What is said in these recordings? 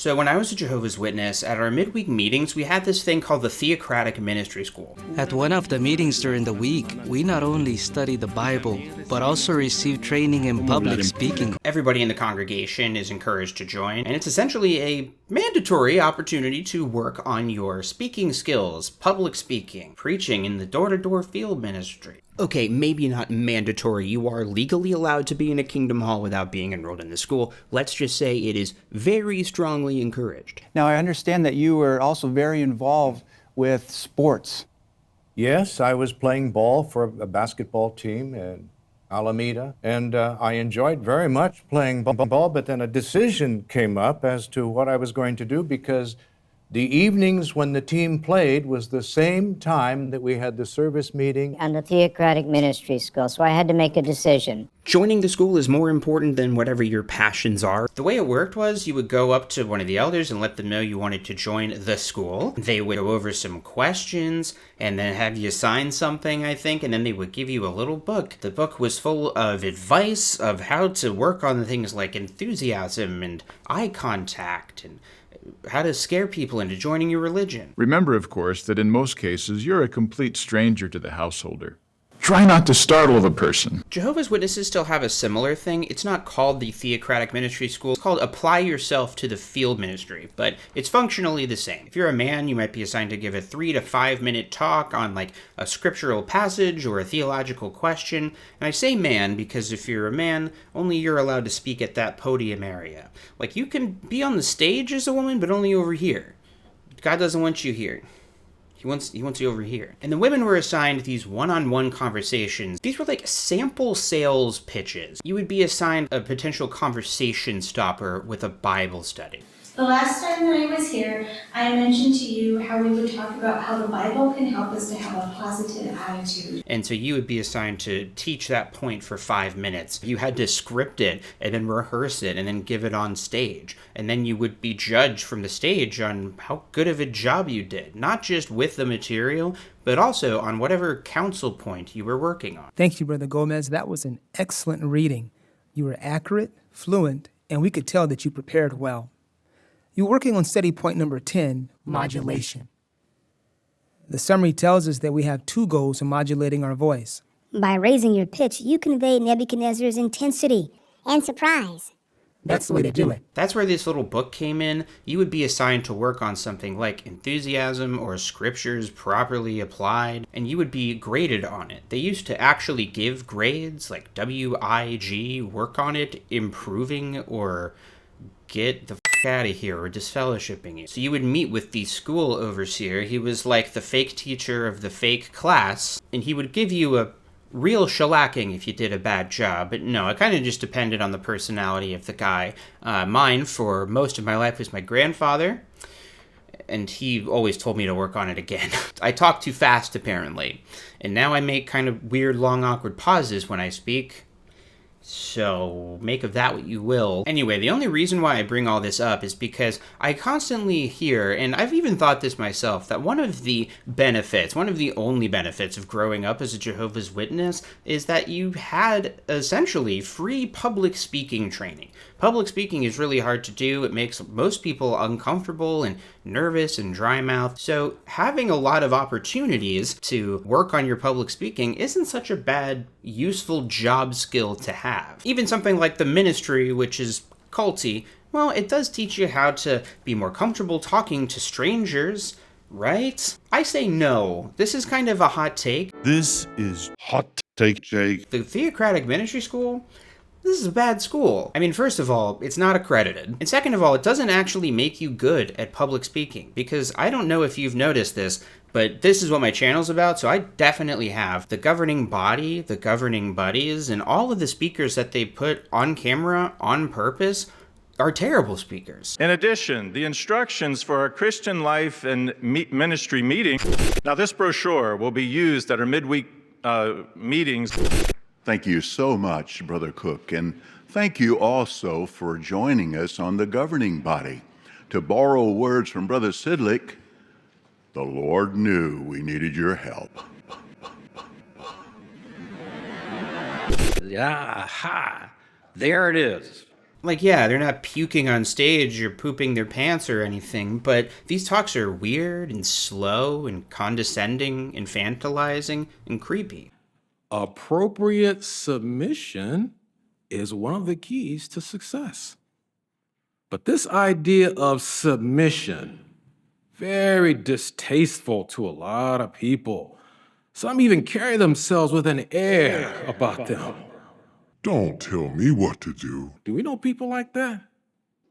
So when I was a Jehovah's Witness, at our midweek meetings, we had this thing called the Theocratic Ministry School. At one of the meetings during the week, we not only study the Bible, but also receive training in public speaking. Everybody in the congregation is encouraged to join, and it's essentially a mandatory opportunity to work on your speaking skills, public speaking, preaching in the door-to-door field ministry. Okay, maybe not mandatory. You are legally allowed to be in a Kingdom Hall without being enrolled in the school. Let's just say it is very strongly encouraged. Now, I understand that you were also very involved with sports. Yes, I was playing ball for a basketball team in Alameda, and I enjoyed very much playing ball, but then a decision came up as to what I was going to do because the evenings when the team played was the same time that we had the service meeting. And the Theocratic Ministry School, so I had to make a decision. Joining the school is more important than whatever your passions are. The way it worked was you would go up to one of the elders and let them know you wanted to join the school. They would go over some questions and then have you sign something, I think, and then they would give you a little book. The book was full of advice of how to work on things like enthusiasm and eye contact and how to scare people into joining your religion. Remember, of course, that in most cases, you're a complete stranger to the householder. Try not to startle the person. Jehovah's Witnesses still have a similar thing. It's not called the Theocratic Ministry School. It's called Apply Yourself to the Field Ministry, but it's functionally the same. If you're a man, you might be assigned to give a 3 to 5 minute talk on like a scriptural passage or a theological question. And I say man because if you're a man, only you're allowed to speak at that podium area. Like you can be on the stage as a woman, but only over here. God doesn't want you here. He wants you over here. And the women were assigned these one-on-one conversations. These were like sample sales pitches. You would be assigned a potential conversation stopper with a Bible study. The last time that I was here, I mentioned to you how we would talk about how the Bible can help us to have a positive attitude. And so you would be assigned to teach that point for 5 minutes. You had to script it and then rehearse it and then give it on stage. And then you would be judged from the stage on how good of a job you did, not just with the material, but also on whatever counsel point you were working on. Thank you, Brother Gomez. That was an excellent reading. You were accurate, fluent, and we could tell that you prepared well. You're working on study point number 10, modulation. The summary tells us that we have 2 goals in modulating our voice. By raising your pitch, you convey Nebuchadnezzar's intensity and surprise. That's the way to do it. That's where this little book came in. You would be assigned to work on something like enthusiasm or scriptures properly applied, and you would be graded on it. They used to actually give grades like WIG, work on it, improving, or get the out of here, or disfellowshipping you. So you would meet with the school overseer. He was like the fake teacher of the fake class, and he would give you a real shellacking if you did a bad job. But no, it kind of just depended on the personality of the guy. Mine, for most of my life, was my grandfather, and he always told me to work on it again. I talk too fast, apparently, and now I make kind of weird, long, awkward pauses when I speak. So make of that what you will. Anyway, the only reason why I bring all this up is because I constantly hear, and I've even thought this myself, that one of the benefits, one of the only benefits of growing up as a Jehovah's Witness is that you had essentially free public speaking training. Public speaking is really hard to do. It makes most people uncomfortable and nervous and dry-mouthed. So having a lot of opportunities to work on your public speaking isn't such a bad, useful job skill to have. Even something like the ministry, which is culty, well, it does teach you how to be more comfortable talking to strangers, right? I say no. This is kind of a hot take. This is hot take, Jake. The Theocratic Ministry School? This is a bad school. I mean, first of all, it's not accredited. And second of all, it doesn't actually make you good at public speaking. Because I don't know if you've noticed this, but this is what my channel's about, so I definitely have the governing body, the governing buddies, and all of the speakers that they put on camera on purpose are terrible speakers. In addition, the instructions for our Christian life and ministry meeting. Now, this brochure will be used at our midweek meetings. Thank you so much, Brother Cook, and thank you also for joining us on the governing body. To borrow words from Brother Sidlick, the Lord knew we needed your help. Aha! There it is. Like, yeah, they're not puking on stage or pooping their pants or anything, but these talks are weird and slow and condescending, infantilizing, and creepy. Appropriate submission is one of the keys to success. But this idea of submission, very distasteful to a lot of people. Some even carry themselves with an air about them. Don't tell me what to do. Do we know people like that?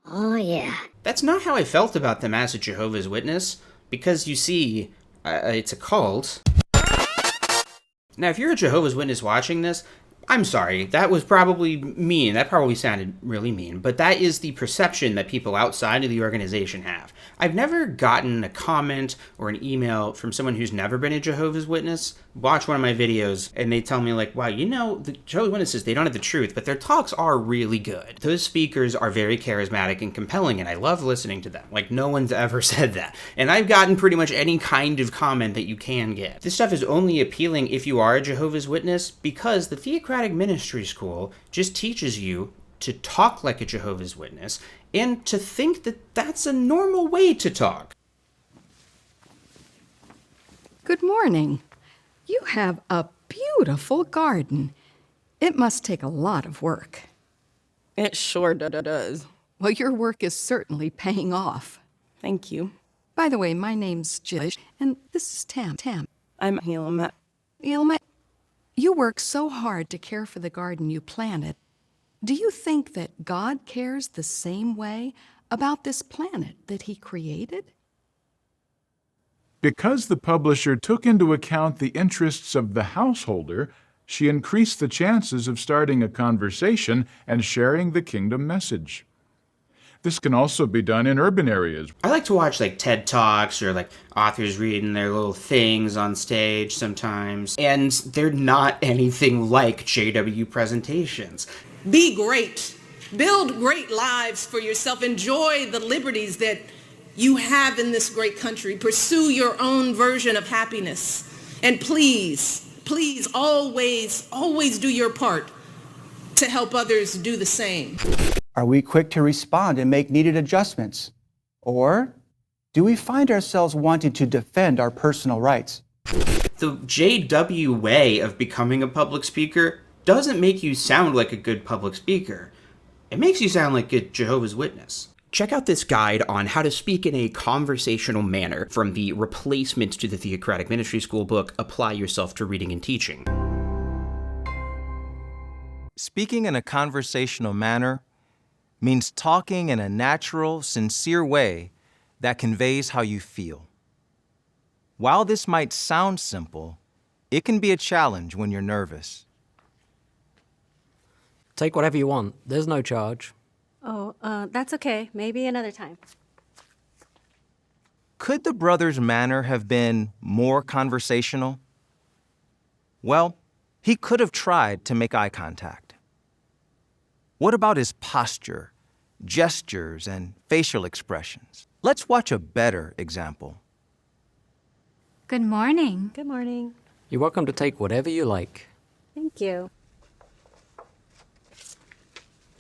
Oh, yeah. That's not how I felt about them as a Jehovah's Witness, because you see, it's a cult. Now, if you're a Jehovah's Witness watching this, I'm sorry, that was probably mean. That probably sounded really mean, but that is the perception that people outside of the organization have. I've never gotten a comment or an email from someone who's never been a Jehovah's Witness, watch one of my videos, and they tell me like, wow, you know, the Jehovah's Witnesses, they don't have the truth, but their talks are really good. Those speakers are very charismatic and compelling, and I love listening to them. Like, no one's ever said that. And I've gotten pretty much any kind of comment that you can get. This stuff is only appealing if you are a Jehovah's Witness, because the Theocratic Ministry School just teaches you to talk like a Jehovah's Witness and to think that that's a normal way to talk. Good morning. You have a beautiful garden. It must take a lot of work. It sure does. Well, your work is certainly paying off. Thank you. By the way, my name's Jill, and this is Tam. I'm Hilma. You work so hard to care for the garden you planted. Do you think that God cares the same way about this planet that He created? Because the publisher took into account the interests of the householder, she increased the chances of starting a conversation and sharing the kingdom message. This can also be done in urban areas. I like to watch like TED Talks or like authors reading their little things on stage sometimes, and they're not anything like JW presentations. Be great. Build great lives for yourself. Enjoy the liberties that you have in this great country. Pursue your own version of happiness. And please always do your part to help others do the same. Are we quick to respond and make needed adjustments? Or do we find ourselves wanting to defend our personal rights? The JW way of becoming a public speaker doesn't make you sound like a good public speaker. It makes you sound like a Jehovah's Witness. Check out this guide on how to speak in a conversational manner from the replacement to the Theocratic Ministry School book, Apply Yourself to Reading and Teaching. Speaking in a conversational manner means talking in a natural, sincere way that conveys how you feel. While this might sound simple, it can be a challenge when you're nervous. Take whatever you want. There's no charge. Oh, that's okay. Maybe another time. Could the brother's manner have been more conversational? Well, he could have tried to make eye contact. What about his posture, gestures, and facial expressions? Let's watch a better example. Good morning. Good morning. You're welcome to take whatever you like. Thank you.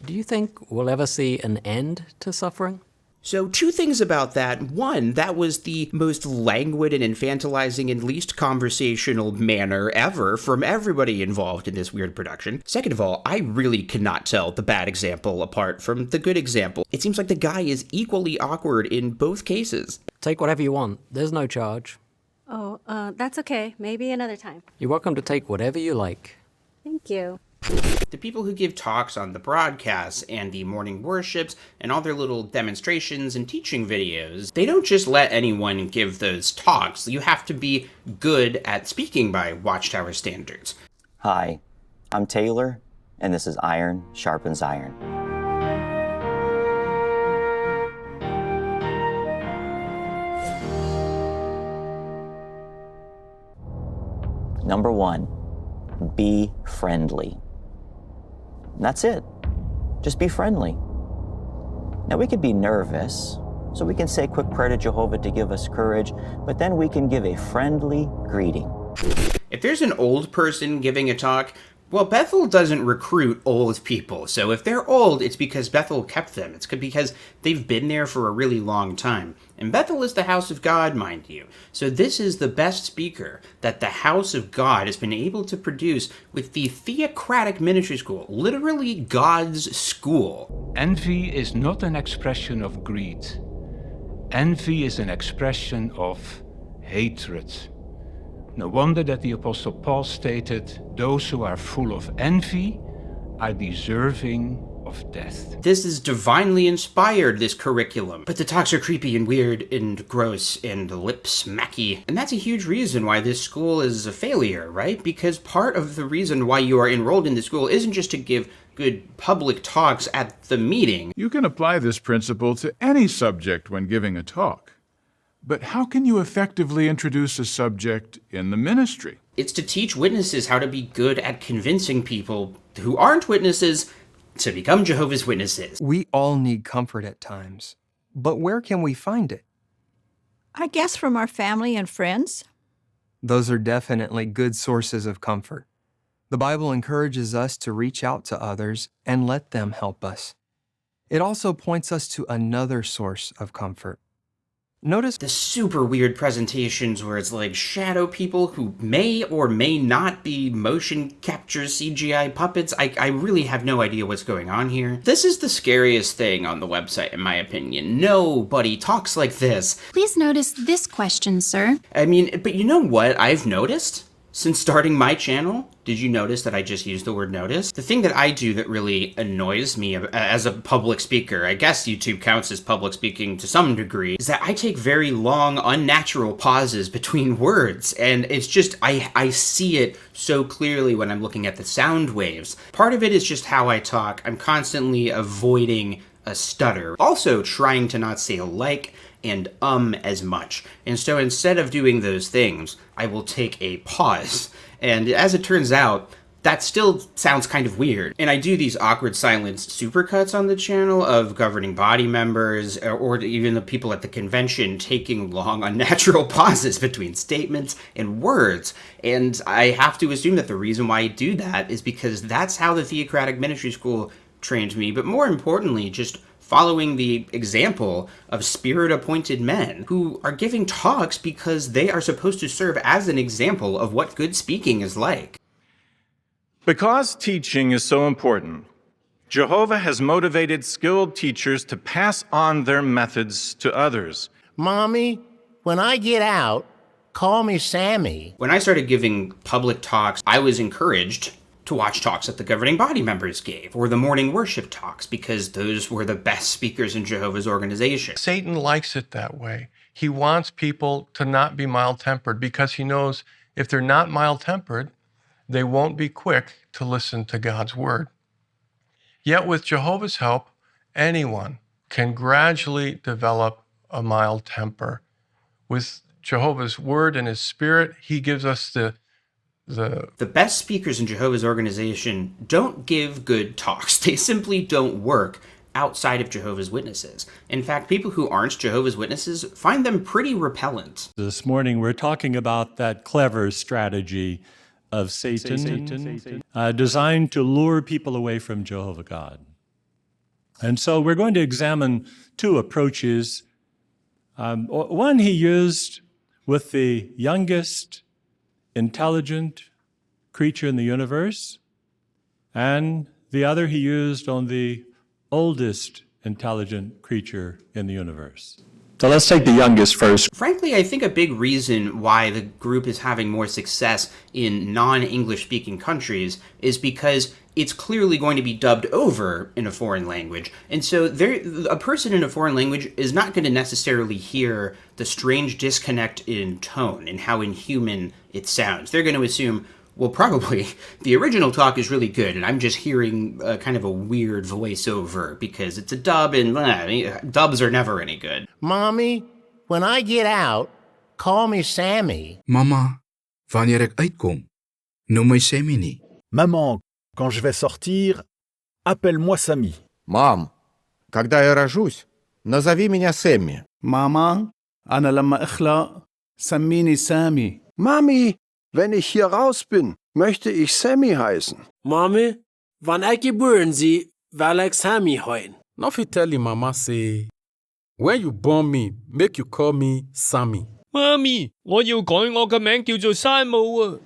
Do you think we'll ever see an end to suffering? So 2 things about that. 1, that was the most languid and infantilizing and least conversational manner ever from everybody involved in this weird production. Second of all, I really cannot tell the bad example apart from the good example. It seems like the guy is equally awkward in both cases. Take whatever you want. There's no charge. Oh, that's okay. Maybe another time. You're welcome to take whatever you like. Thank you. The people who give talks on the broadcasts and the morning worships and all their little demonstrations and teaching videos, they don't just let anyone give those talks. You have to be good at speaking by Watchtower standards. Hi, I'm Taylor, and this is Iron Sharpens Iron. Number 1, be friendly. And that's it. Just be friendly. Now, we could be nervous, so we can say a quick prayer to Jehovah to give us courage, but then we can give a friendly greeting. If there's an old person giving a talk, Well, Bethel doesn't recruit old people, so if they're old, it's because Bethel kept them. It's because they've been there for a really long time. And Bethel is the house of God, mind you. So this is the best speaker that the house of God has been able to produce with the Theocratic Ministry School, literally God's school. Envy is not an expression of greed. Envy is an expression of hatred. No wonder that the Apostle Paul stated, "Those who are full of envy are deserving of death." This is divinely inspired, this curriculum. But the talks are creepy and weird and gross and lip-smacky. And that's a huge reason why this school is a failure, right? Because part of the reason why you are enrolled in the school isn't just to give good public talks at the meeting. You can apply this principle to any subject when giving a talk. But how can you effectively introduce a subject in the ministry? It's to teach witnesses how to be good at convincing people who aren't witnesses to become Jehovah's Witnesses. We all need comfort at times, but where can we find it? I guess from our family and friends. Those are definitely good sources of comfort. The Bible encourages us to reach out to others and let them help us. It also points us to another source of comfort. Notice the super weird presentations where it's like shadow people who may or may not be motion capture CGI puppets. I really have no idea what's going on here. This is the scariest thing on the website, in my opinion. Nobody talks like this. Please notice this question, sir. I mean, but you know what I've noticed? Since starting my channel, did you notice that I just used the word notice? The thing that I do that really annoys me as a public speaker, I guess YouTube counts as public speaking to some degree, is that I take very long, unnatural pauses between words. And it's just, I see it so clearly when I'm looking at the sound waves. Part of it is just how I talk. I'm constantly avoiding a stutter. Also trying to not say like and as much. And so instead of doing those things, I will take a pause. And as it turns out, that still sounds kind of weird. And I do these awkward silence supercuts on the channel of governing body members or even the people at the convention taking long, unnatural pauses between statements and words. And I have to assume that the reason why I do that is because that's how the Theocratic Ministry School trained me. But more importantly, just following the example of spirit-appointed men who are giving talks because they are supposed to serve as an example of what good speaking is like. Because teaching is so important, Jehovah has motivated skilled teachers to pass on their methods to others. Mommy, when I get out, call me Sammy. When I started giving public talks, I was encouraged to watch talks that the governing body members gave, or the morning worship talks, because those were the best speakers in Jehovah's organization. Satan likes it that way. He wants people to not be mild-tempered because he knows if they're not mild-tempered, they won't be quick to listen to God's word. Yet with Jehovah's help, anyone can gradually develop a mild temper. With Jehovah's word and his spirit, he gives us the best speakers in Jehovah's organization don't give good talks. They simply don't work outside of Jehovah's Witnesses. In fact, people who aren't Jehovah's Witnesses find them pretty repellent. This morning, we're talking about that clever strategy of Satan, designed to lure people away from Jehovah God. And so we're going to examine two approaches. One he used with the youngest intelligent creature in the universe, and the other he used on the oldest intelligent creature in the universe. So let's take the youngest first. Frankly, I think a big reason why the group is having more success in non-English speaking countries is because it's clearly going to be dubbed over in a foreign language. And so a person in a foreign language is not going to necessarily hear the strange disconnect in tone and how inhuman it sounds. They're going to assume, well, probably the original talk is really good, and I'm just hearing kind of a weird voiceover because it's a dub, and dubs are never any good. Mommy, when I get out, call me Sammy. Mama, wanneer ik uitkom, noem mij Sammy. Maman, quand je vais sortir, appelle-moi Sammy. Мам, когда я рожусь, назови меня Сэмми. Mama, أنا لما أخلق سميني سامي. Mami, wenn ich hier raus bin, möchte ich Sammy heißen. Mommy, wanneer geboren Sie, will ich Sammy heißen. No fit tell him mama say, when you born me, make you call me Sammy. 媽咪，我要改我嘅名叫做山姆啊！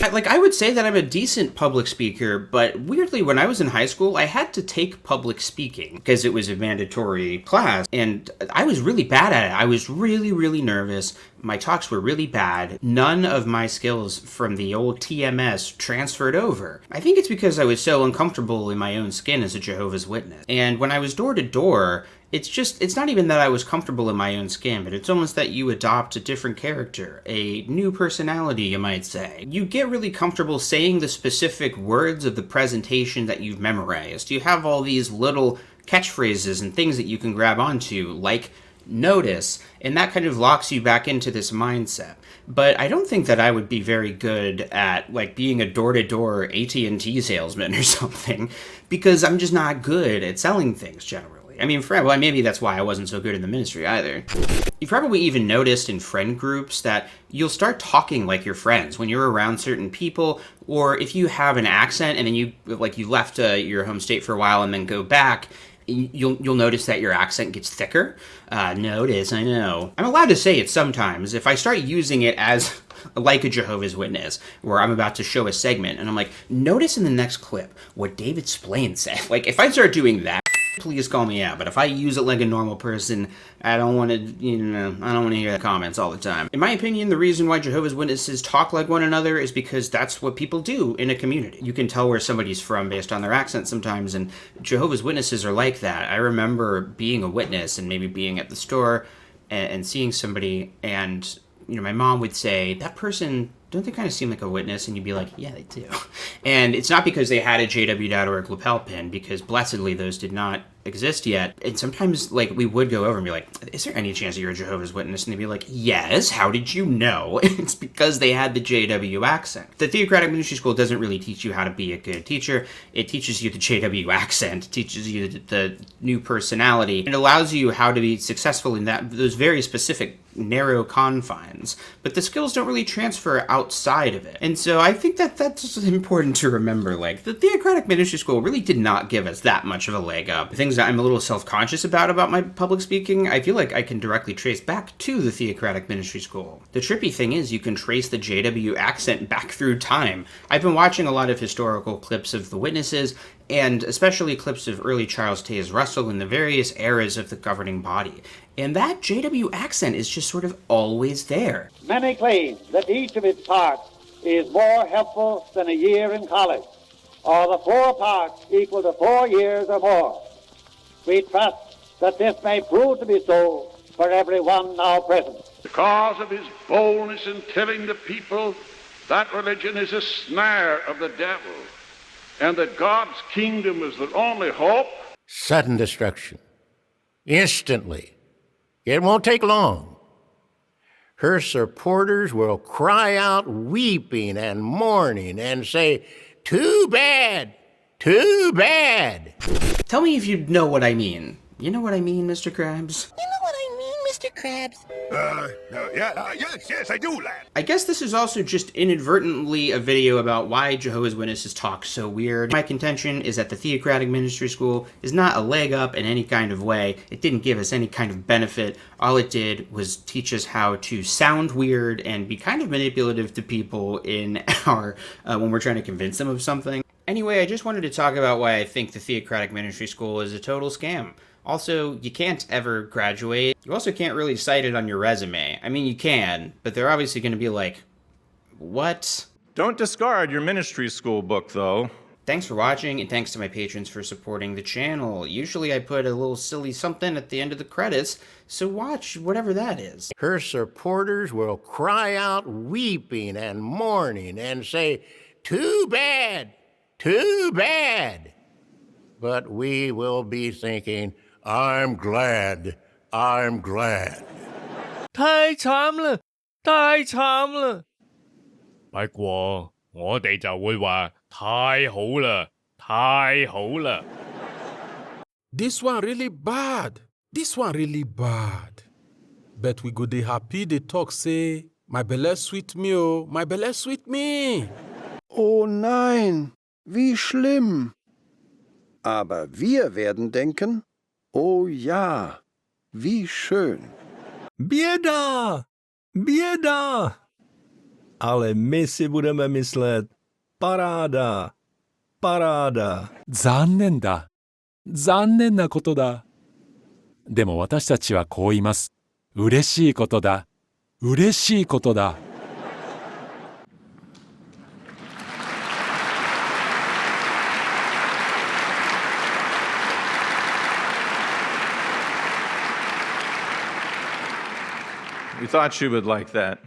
I would say that I'm a decent public speaker, but weirdly, when I was in high school, I had to take public speaking because it was a mandatory class, and I was really bad at it. I was really, really nervous. My talks were really bad. None of my skills from the old TMS transferred over. I think it's because I was so uncomfortable in my own skin as a Jehovah's Witness. And when I was door to door, it's not even that I was comfortable in my own skin, but it's almost that you adopt a different character, a new personality, you might say. You get really comfortable saying the specific words of the presentation that you've memorized. You have all these little catchphrases and things that you can grab onto, like notice, and that kind of locks you back into this mindset. But I don't think that I would be very good at like being a door-to-door AT&T salesman or something, because I'm just not good at selling things generally. I mean, well, maybe that's why I wasn't so good in the ministry either. You've probably even noticed in friend groups that you'll start talking like your friends when you're around certain people, or if you have an accent and then you left your home state for a while and then go back, you'll notice that your accent gets thicker. Notice, I know. I'm allowed to say it sometimes. If I start using it as like a Jehovah's Witness, where I'm about to show a segment and I'm like, notice in the next clip what David Splain said. Like, if I start doing that, please call me out. But if I use it like a normal person, I don't want to, I don't want to hear the comments all the time. In my opinion, the reason why Jehovah's Witnesses talk like one another is because that's what people do in a community. You can tell where somebody's from based on their accent sometimes, and Jehovah's Witnesses are like that. I remember being a witness and maybe being at the store and seeing somebody, and my mom would say, that person, don't they kind of seem like a witness? And you'd be like, yeah, they do. And it's not because they had a jw.org lapel pin, because blessedly those did not exist yet. And sometimes we would go over and be like, is there any chance that you're a Jehovah's Witness? And they'd be like, yes, how did you know? It's because they had the JW accent. The Theocratic Ministry School doesn't really teach you how to be a good teacher. It teaches you the JW accent. It teaches you the new personality. It allows you how to be successful in those very specific narrow confines, but the skills don't really transfer outside of it. And so I think that that's important to remember. The Theocratic Ministry School really did not give us that much of a leg up. Things that I'm a little self-conscious about my public speaking, I feel like I can directly trace back to the Theocratic Ministry School. The trippy thing is you can trace the JW accent back through time. I've been watching a lot of historical clips of the witnesses, and especially clips of early Charles Taze Russell in the various eras of the governing body. And that JW accent is just sort of always there. Many claim that each of its parts is more helpful than a year in college, or the 4 parts equal to 4 years or more. We trust that this may prove to be so for everyone now present. Because of his boldness in telling the people that religion is a snare of the devil, and that God's kingdom is their only hope. Sudden destruction. Instantly. It won't take long. Her supporters will cry out weeping and mourning and say, too bad, too bad. Tell me if you know what I mean. You know what I mean, Mr. Krabs? You know what I mean, Mr. Krabs? Yes, I do, lad. I guess this is also just inadvertently a video about why Jehovah's Witnesses talk so weird. My contention is that the Theocratic Ministry School is not a leg up in any kind of way. It didn't give us any kind of benefit. All it did was teach us how to sound weird and be kind of manipulative to people in our when we're trying to convince them of something. Anyway, I just wanted to talk about why I think the Theocratic Ministry School is a total scam. Also, you can't ever graduate. You also can't really cite it on your resume. I mean, you can, but they're obviously going to be like, what? Don't discard your ministry school book, though. Thanks for watching, and thanks to my patrons for supporting the channel. Usually I put a little silly something at the end of the credits, so watch whatever that is. Her supporters will cry out weeping and mourning and say, too bad, too bad. But we will be thinking, I'm glad, I'm glad. 太慘啦，太慘啦！不過我哋就會話太好啦，太好啦。This one really bad. This one really bad. But we go dey happy dey talk say My belly sweet me, oh, my belly sweet me. Oh nein, wie schlimm. Aber wir werden denken, oh ja, wie schön. Bieda! Bieda! Ale my si budeme myslet, paráda, paráda. 残念だ。残念なことだ。でも私たちはこう言います。嬉しいことだ。嬉しいことだ。We thought you would like that.